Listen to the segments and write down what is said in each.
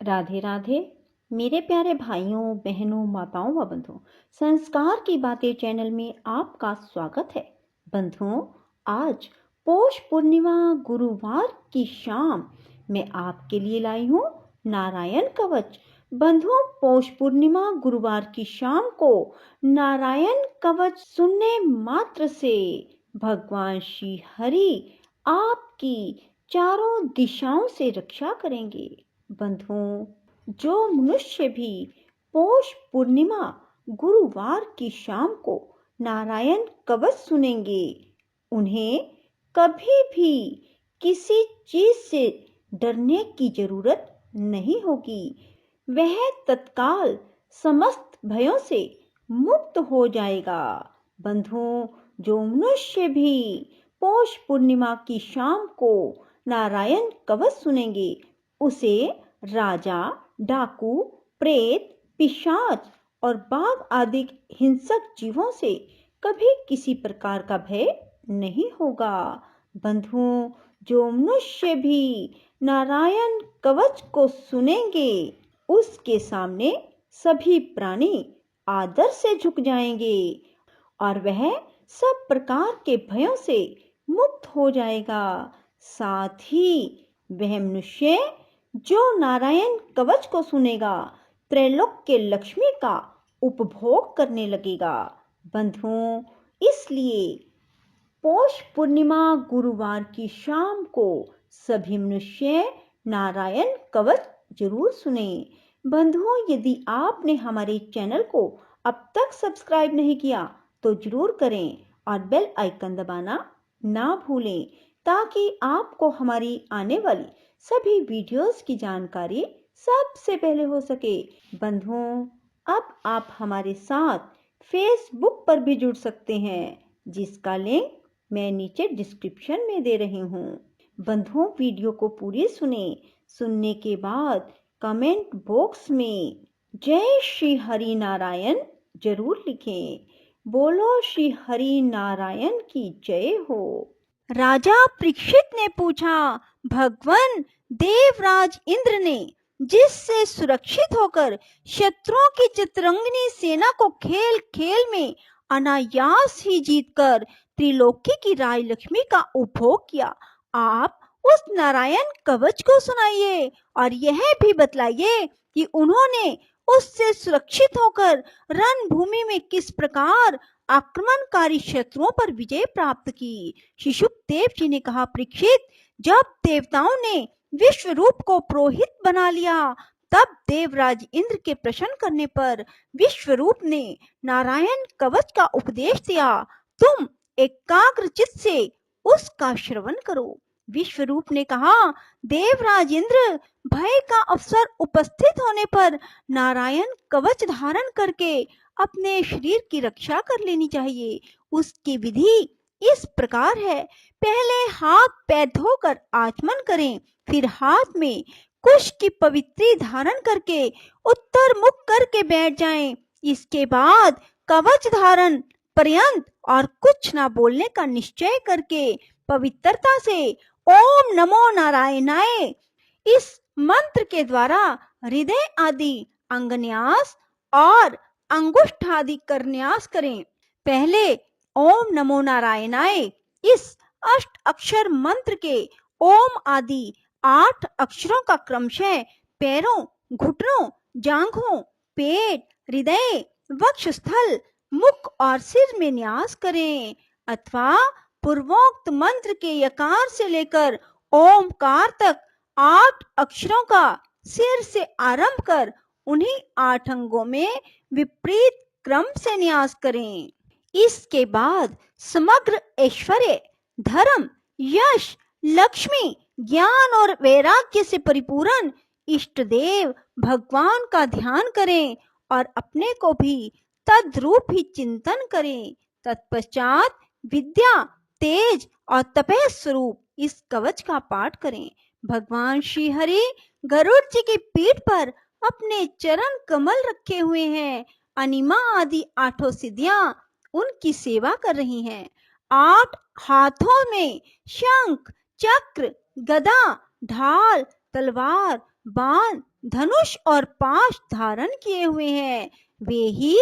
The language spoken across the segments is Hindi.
राधे राधे। मेरे प्यारे भाइयों बहनों माताओं व बंधुओं, संस्कार की बातें चैनल में आपका स्वागत है। बंधुओं, आज पौष पूर्णिमा गुरुवार की शाम मैं आपके लिए लाई हूँ नारायण कवच। बंधुओं, पौष पूर्णिमा गुरुवार की शाम को नारायण कवच सुनने मात्र से भगवान श्री हरि आपकी चारों दिशाओं से रक्षा करेंगे। बंधुओं, जो मनुष्य भी पौष पूर्णिमा गुरुवार की शाम को नारायण कवच सुनेंगे, उन्हें कभी भी किसी चीज से डरने की जरूरत नहीं होगी। वह तत्काल समस्त भयों से मुक्त हो जाएगा। बंधुओं, जो मनुष्य भी पौष पूर्णिमा की शाम को नारायण कवच सुनेंगे, उसे राजा, डाकू, प्रेत, पिशाच और बाघ आदि हिंसक जीवों से कभी किसी प्रकार का भय नहीं होगा। बंधुओं, जो मनुष्य भी नारायण कवच को सुनेंगे, उसके सामने सभी प्राणी आदर से झुक जाएंगे और वह सब प्रकार के भयों से मुक्त हो जाएगा। साथ ही वह मनुष्य जो नारायण कवच को सुनेगा, त्रैलोक के लक्ष्मी का उपभोग करने लगेगा। बंधुओं, इसलिए पौष पूर्णिमा गुरुवार की शाम को सभी मनुष्य नारायण कवच जरूर सुने। बंधुओं, यदि आपने हमारे चैनल को अब तक सब्सक्राइब नहीं किया तो जरूर करें और बेल आइकन दबाना ना भूलें, ताकि आपको हमारी आने वाली सभी वीडियोस की जानकारी सबसे पहले हो सके। बंधुओं, अब आप हमारे साथ फेसबुक पर भी जुड़ सकते हैं, जिसका लिंक मैं नीचे डिस्क्रिप्शन में दे रही हूँ। बंधुओं, वीडियो को पूरी सुनने के बाद कमेंट बॉक्स में जय श्री हरि नारायण जरूर लिखें। बोलो श्री हरि नारायण की जय हो। राजा परीक्षित ने पूछा, भगवान देवराज इंद्र ने जिससे सुरक्षित होकर शत्रुओं की चित्रंगनी सेना को खेल खेल में अनायास ही जीतकर त्रिलोकी की राय लक्ष्मी का उपभोग किया, आप उस नारायण कवच को सुनाइए और यह भी बतलाइए कि उन्होंने उससे सुरक्षित होकर रणभूमि में किस प्रकार आक्रमणकारी शत्रुओं पर विजय प्राप्त की। श्री शुकदेव जी ने कहा, परीक्षित, जब देवताओं ने विश्व रूप को पुरोहित बना लिया, तब देवराज इंद्र के प्रश्न करने पर विश्व रूप ने नारायण कवच का उपदेश दिया। तुम एकाग्रचित्त से उसका श्रवण करो। विश्व रूप ने कहा, देवराज इंद्र, भय का अवसर उपस्थित होने पर नारायण कवच धारण करके अपने शरीर की रक्षा कर लेनी चाहिए। उसकी विधि इस प्रकार है, पहले हाथ पैर धोकर आचमन करें, फिर हाथ में कुश की पवित्री धारण करके उत्तर मुख करके बैठ जाएं। इसके बाद कवच धारण पर्यंत और कुछ ना बोलने का निश्चय करके पवित्रता से ओम नमो नारायणाय इस मंत्र के द्वारा हृदय आदि अंगन्यास और अंगुष्ठ आदि करन्यास करें। पहले ओम नमो नारायणाय इस अष्ट अक्षर मंत्र के ओम आदि 8 अक्षरों का क्रमशः पैरों, घुटनों, जांघों, पेट, हृदय, वक्षस्थल, मुख और सिर में न्यास करें, अथवा पूर्वोक्त मंत्र के यकार से लेकर ओमकार तक 8 अक्षरों का सिर से आरंभ कर उन्हीं 8 अंगों में विपरीत क्रम से न्यास करें। इसके बाद समग्र ऐश्वर्य, धर्म, यश, लक्ष्मी, ज्ञान और वैराग्य से परिपूर्ण इष्ट देव भगवान का ध्यान करें और अपने को भी तद्रूप ही चिंतन करें। तत्पश्चात विद्या, तेज और तपह स्वरूप इस कवच का पाठ करें। भगवान श्री हरि गरुड़ जी की पीठ पर अपने चरण कमल रखे हुए हैं। अनिमा आदि 8 सिद्धियां उनकी सेवा कर रही हैं। 8 हाथों में शंख, चक्र, गदा, ढाल, तलवार, बाण, धनुष और पाश धारण किए हुए हैं। वे ही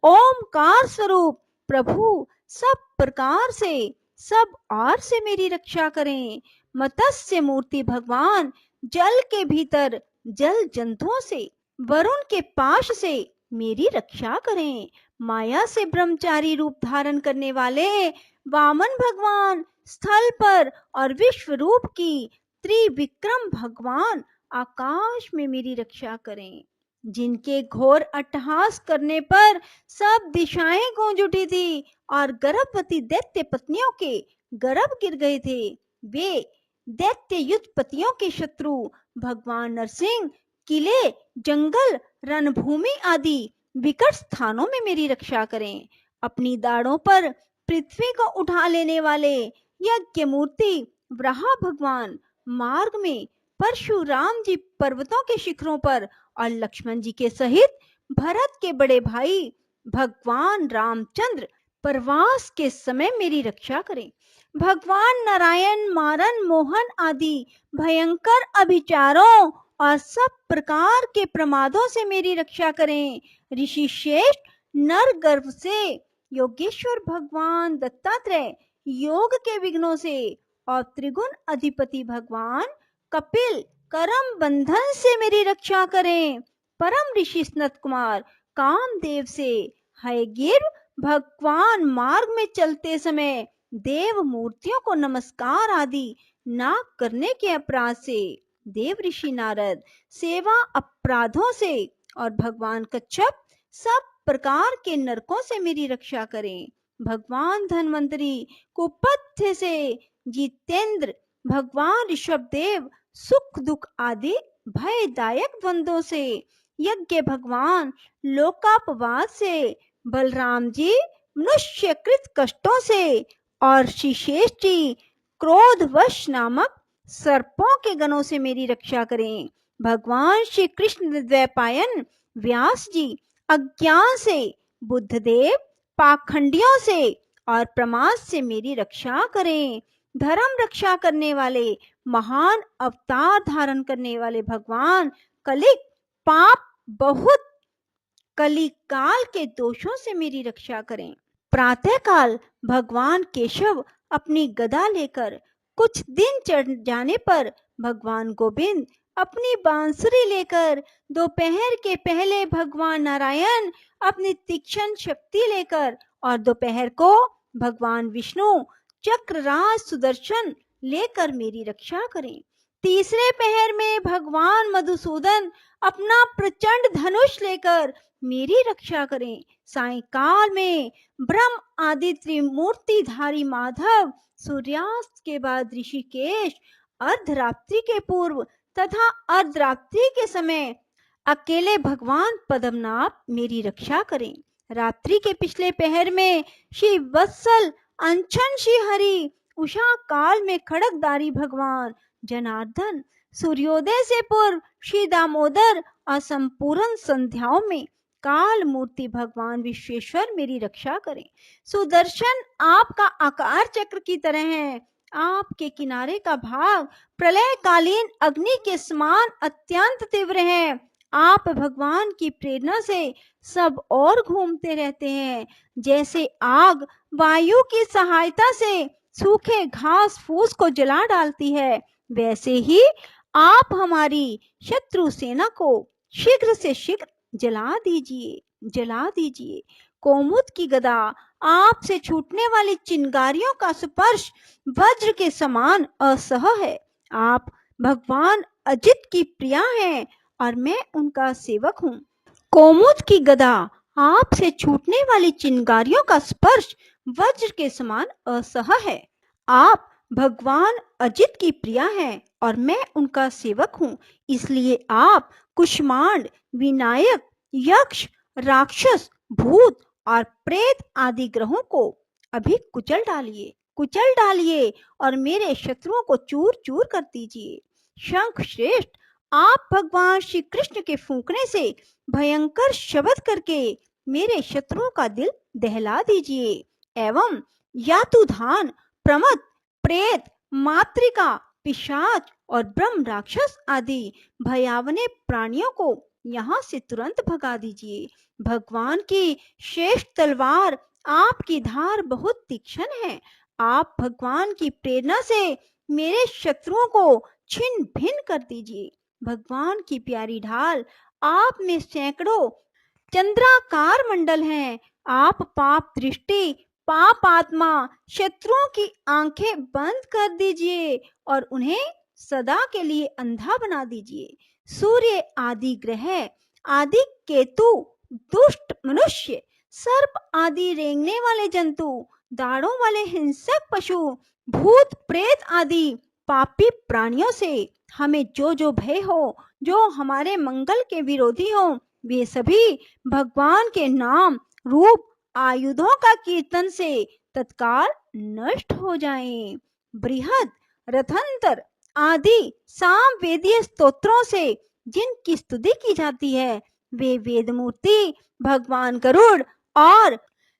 ओमकार स्वरूप प्रभु सब प्रकार से, सब ओर से मेरी रक्षा करें। मत्स्य मूर्ति भगवान जल के भीतर जल जंतुओं से, वरुण के पाश से मेरी रक्षा करें। माया से ब्रह्मचारी रूप धारण करने वाले वामन भगवान स्थल पर और विश्व रूप की त्रिविक्रम भगवान आकाश में मेरी रक्षा करें। जिनके घोर अट्टहास करने पर सब दिशाएं गूंज उठी थी और गर्भवती दैत्य पत्नियों के गर्भ गिर गए थे, वे दैत्य युद्धपतियों के शत्रु भगवान नरसिंह किले, जंगल, रणभूमि आदि विकट स्थानों में मेरी रक्षा करें। अपनी दाढ़ों पर पृथ्वी को उठा लेने वाले यज्ञ मूर्ति वराह भगवान मार्ग में परशुराम जी पर्वतों के शिखरों पर और लक्ष्मण जी के सहित भरत के बड़े भाई भगवान रामचंद्र प्रवास के समय मेरी रक्षा करें। भगवान नारायण मारन मोहन आदि भयंकर अभिचारों और सब प्रकार के प्रमादों से मेरी रक्षा करें। ऋषि श्रेष्ठ नर गर्भ से योगेश्वर भगवान दत्तात्रेय योग के विघ्नों से और त्रिगुण अधिपति भगवान कपिल करम बंधन से मेरी रक्षा करें। परम ऋषि सनत कुमार कामदेव से हयग्रीव भगवान मार्ग में चलते समय देव मूर्तियों को नमस्कार आदि ना करने के अपराध से, देव ऋषि नारद सेवा अपराधों से और भगवान कच्छप सब प्रकार के नरकों से मेरी रक्षा करें। भगवान धन्वंतरी कुपथ्य से जितेंद्र भगवान ऋषभदेव सुख दुख आदि भयदायक द्वंद्वों से, यज्ञ भगवान लोकापवाद से, बलराम जी मनुष्यकृत कष्टों से और श्रीशेष जी क्रोधवश नामक सर्पों के गणों से मेरी रक्षा करें। भगवान श्री कृष्ण द्वैपायन व्यास जी अज्ञान से, बुद्धदेव पाखंडियों से और प्रमाद से मेरी रक्षा करें। धर्म रक्षा करने वाले महान अवतार धारण करने वाले भगवान कलिक पाप बहुत कलिकाल के दोषों से मेरी रक्षा करें। प्रातः काल भगवान केशव अपनी गदा लेकर कुछ दिन चढ़ जाने पर भगवान गोविंद अपनी बांसुरी लेकर, दोपहर के पहले भगवान नारायण अपनी तीक्ष्ण शक्ति लेकर और दोपहर को भगवान विष्णु चक्रराज सुदर्शन लेकर मेरी रक्षा करें। तीसरे पहर में भगवान मधुसूदन अपना प्रचंड धनुष लेकर मेरी रक्षा करें। सायंकाल में ब्रह्म आदि त्रिमूर्तिधारी माधव, सूर्यास्त के बाद ऋषिकेश, अर्धरात्रि के पूर्व तथा अर्धरात्रि के समय अकेले भगवान पद्मनाभ मेरी रक्षा करें। रात्रि के पिछले पहर में श्री वत्सल अंशन श्री हरि, उषा काल में खड़गधारी भगवान जनार्दन, सूर्योदय से पूर्व श्री दामोदर और संपूर्ण संध्याओं में काल मूर्ति भगवान विश्वेश्वर मेरी रक्षा करें। सुदर्शन आपका आकार चक्र की तरह है, आपके किनारे का भाग प्रलयकालीन अग्नि के समान अत्यंत तीव्र है। आप भगवान की प्रेरणा से सब और घूमते रहते हैं। जैसे आग वायु की सहायता से सूखे घास फूस को जला डालती है, वैसे ही आप हमारी शत्रु सेना को शीघ्र से शीघ्र जला दीजिए, जला दीजिए। कोमुद की गदा, आपसे छूटने वाली चिंगारियों का स्पर्श वज्र के समान असह है। आप भगवान अजित की प्रिया हैं और मैं उनका सेवक हूँ। कोमुद की गदा, आपसे छूटने वाली चिंगारियों का स्पर्श वज्र के समान असह है। आप भगवान अजित की प्रिया हैं और मैं उनका सेवक हूँ, इसलिए आप कुष्मांड, विनायक, यक्ष, राक्षस, भूत और प्रेत आदि ग्रहों को अभी कुचल डालिए, कुचल डालिए और मेरे शत्रुओं को चूर चूर कर दीजिए। शंख श्रेष्ठ, आप भगवान श्री कृष्ण के फूंकने से भयंकर शब्द करके मेरे शत्रुओं का दिल दहला दीजिए एवं यातुधान, प्रमद, प्रेत, मातृका, पिशाच और ब्रह्म राक्षस आदि भयावने प्राणियों को यहाँ से तुरंत भगा दीजिए। भगवान की श्रेष्ठ तलवार आपकी धार बहुत तीक्ष्ण है। आप भगवान की प्रेरणा से मेरे शत्रुओं को छिन्न भिन्न कर दीजिए। भगवान की प्यारी ढाल आप में सैकड़ों चंद्राकार मंडल हैं। आप पाप दृष्टि, पाप आत्मा, शत्रुओं की आंखें बंद कर दीजिए और उन्हें सदा के लिए अंधा बना दीजिए। सूर्य आदि ग्रह, आदि केतु, दुष्ट मनुष्य, सर्प आदि रेंगने वाले जंतु, दाढ़ों वाले हिंसक पशु, भूत प्रेत आदि पापी प्राणियों से हमें जो भय हो, जो हमारे मंगल के विरोधी हो, वे सभी भगवान के नाम रूप आयुधों का कीर्तन से तत्काल नष्ट हो जाएं। बृहद रथंतर आदि सामवेदीय स्तोत्रों से जिनकी स्तुति की जाती है, वे वेदमूर्ति भगवान गरुड़ और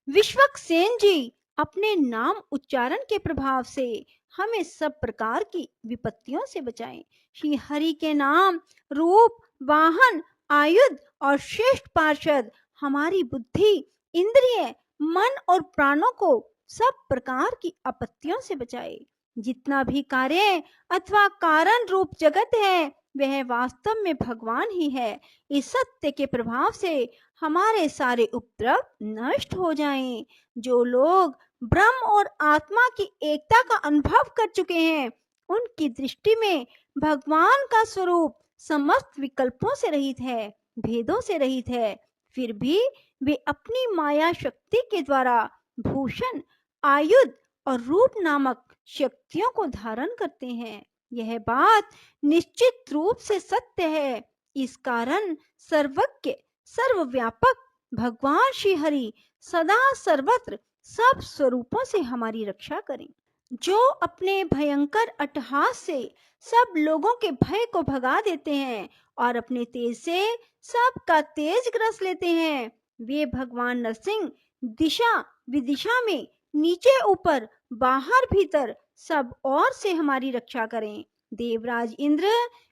विश्वक्सेन जी अपने नाम उच्चारण के प्रभाव से हमें सब प्रकार की विपत्तियों से बचाएं। श्री हरि के नाम, रूप, वाहन, आयुध और श्रेष्ठ पार्षद हमारी बुद्धि, इंद्रिय, मन और प्राणों को सब प्रकार की आपत्तियों से बचाए। जितना भी कार्य अथवा कारण रूप जगत है, वह वास्तव में भगवान ही है। इस सत्य के प्रभाव से हमारे सारे उपद्रव नष्ट हो जाएं। जो लोग ब्रह्म और आत्मा की एकता का अनुभव कर चुके हैं, उनकी दृष्टि में भगवान का स्वरूप समस्त विकल्पों से रहित है, भेदों से रहित है। फिर भी वे अपनी माया शक्ति के द्वारा भूषण, आयुध और रूप नामक शक्तियों को धारण करते हैं। यह बात निश्चित रूप से सत्य है। इस कारण सर्वज्ञ, सर्वव्यापक भगवान श्री हरि सदा सर्वत्र सब स्वरूपों से हमारी रक्षा करें। जो अपने भयंकर अट्टहास से सब लोगों के भय को भगा देते हैं और अपने तेज से सबका तेज ग्रस लेते हैं, वे भगवान नरसिंह दिशा विदिशा में नीचे ऊपर बाहर भीतर सब ओर से हमारी रक्षा करें। देवराज इंद्र,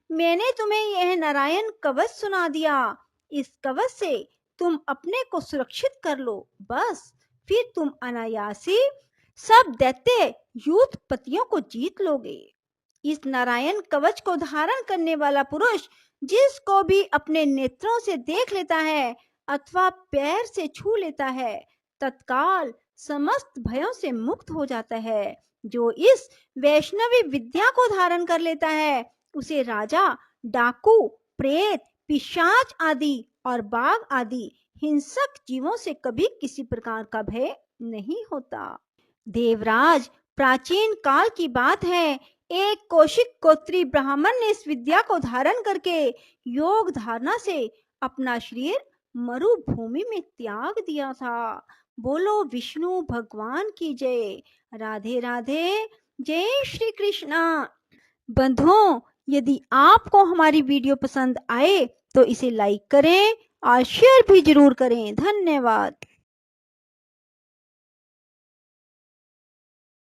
मैंने तुम्हें यह नारायण कवच सुना दिया। इस कवच से तुम अपने को सुरक्षित कर लो, बस फिर तुम अनायासी सब दैत्य यूथपतियों को जीत लोगे। इस नारायण कवच को धारण करने वाला पुरुष जिसको भी अपने नेत्रों से देख लेता है अथवा पैर से छू लेता है, तत्काल समस्त भयों से मुक्त हो जाता है। जो इस वैष्णवी विद्या को धारण कर लेता है, उसे राजा, डाकू, प्रेत, पिशाच आदि और बाघ आदि हिंसक जीवों से कभी किसी प्रकार का भय नहीं होता। देवराज, प्राचीन काल की बात है, एक कौशिक गोत्री ब्राह्मण ने इस विद्या को धारण करके योग धारणा से अपना शरीर मरुभूमि में त्याग दिया था। बोलो विष्णु भगवान की जय। राधे राधे। जय श्री कृष्णा। बंधुओं, यदि आपको हमारी वीडियो पसंद आए तो इसे लाइक करें और शेयर भी जरूर करें। धन्यवाद।